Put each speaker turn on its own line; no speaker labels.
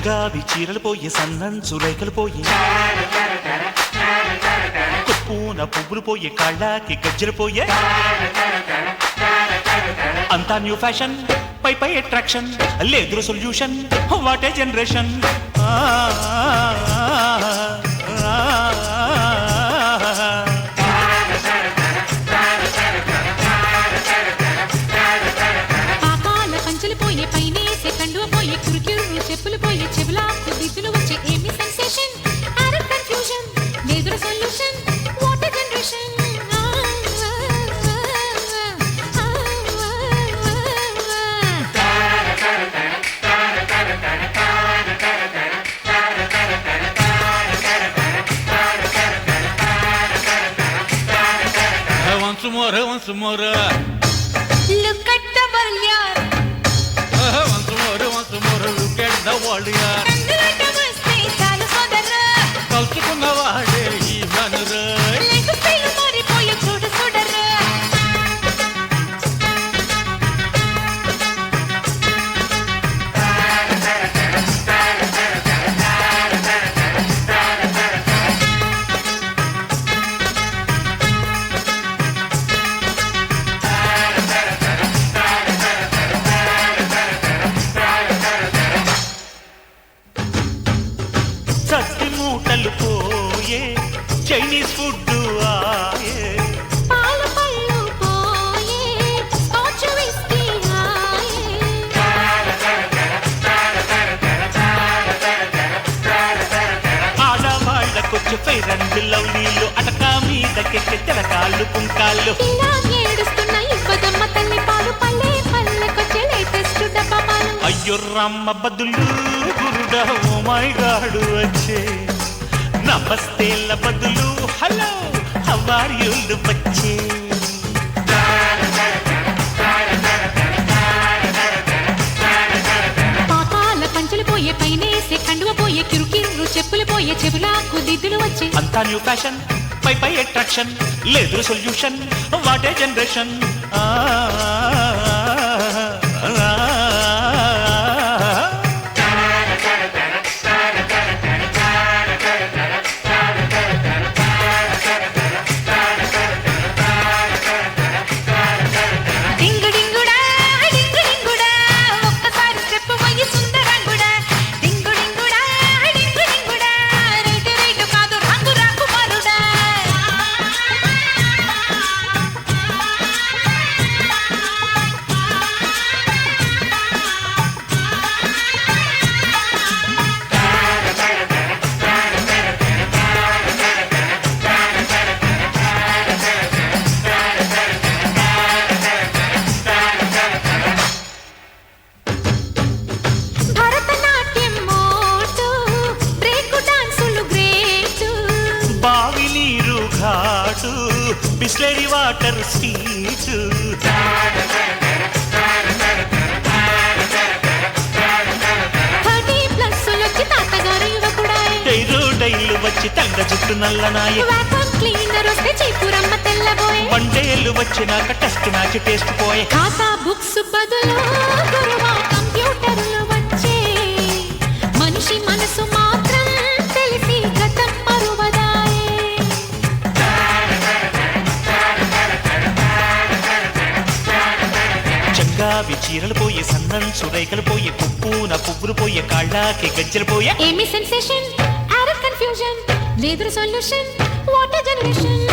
చంగావి చీరలు పోయే సన్నంచు రేఖలు పోయే కొప్పున పువ్వులు పోయే కాళ్ళకి గజ్జలు పోయే అంతా న్యూ ఫ్యాషన్ పై పై అట్రాక్షన్ లేదు సొల్యూషన్ వాట్ ఏ జనరేషన్
పాపాల పంచులు పోయే పైనేసే కండువ పోయే కురుకిరు చెప్పులు పోయే చెవులాకు దిద్దులు వచ్చే ఏమి సెన్సేషన్ అరే కన్ఫ్యూజన్ లేదు solution what a generation
Once more.
Look at the world, yaar.
Once more. Look at the world, yaar.
Nandulata vaste chalu sodara.
Kalchukunna vaade ee manura.
Leku pelu maripoye chodu sodara.
చట్టి మూటలు పోయే Chinese food ఆయే
పాల పళ్ళు పోయే scotch whisky ఆయే.
ఆడవాళ్ళకొచ్చి ఫైరండ్ లవ్లీలు అటకా మీదకెక్కి తెలకాళ్ళు పుంకాళ్ళు
ఇలా ఏడుస్తున్న ఇవ్వదమ్మ తల్లి పాలు పల్లె పల్లెకొచ్చే లేటెస్ట్ డబ్బా పాలు.
అయ్యో రమ్మ బదులు గురుడా ఓ మై గాడు వచ్చే నమస్తేల బదులు హలో హవార్యులు వచ్చే
పాపాల పంచులు పోయే పైనేసే కండువ పోయే కిరుకిరు చెప్పులు పోయే చెవులాకు దిద్దులు వచ్చే
అంతా న్యూ ఫ్యాషన్ పై పై అట్రాక్షన్ లేదు సొల్యూషన్ వాట్ ఏ జనరేషన్
డింగు డింగుడా డింగు డింగుడా ఒక్కసారి స్టెప్ పోయి సుందరంగుడా డింగు డింగుడా డింగు డింగుడా రైటు రైటు కాదు రంగు రాకు మారుడా. భరతనాట్యం మోటు బ్రేకు డాన్సులు గ్రేటు
బావి నీరు ఘాటు బిస్లరీ వాటర్ స్వీట్
30+ లొచ్చి తాతగారు యువకుడాయే
డైలు వచ్చి తెల్ల జుట్టు నల్లనాయ
వాక్యూమ్ క్లీనర్ వస్తే చీపురమ్మ తెల్లబోయే
వన్డేలు వచ్చినాక టెస్ట్ మ్యాచ్ టేస్ట్ పోయే
ఖాతా బుక్స్ బదులు గురువా కంప్యూటర్లు వచ్చే మనిషి మనసు మాత్రం తెలిసి గతం మరువదాయే.
చంగావి చీరలు పోయే సన్నంచు రేఖలు పోయే కుప్పున పువ్వులు పోయే కాళ్ళకి గజ్జలు పోయే
ఏమి సెన్సేషన్ అరే కన్ఫ్యూజన్ లేదు సొల్యూషన్ వాట్ ఏ జనరేషన్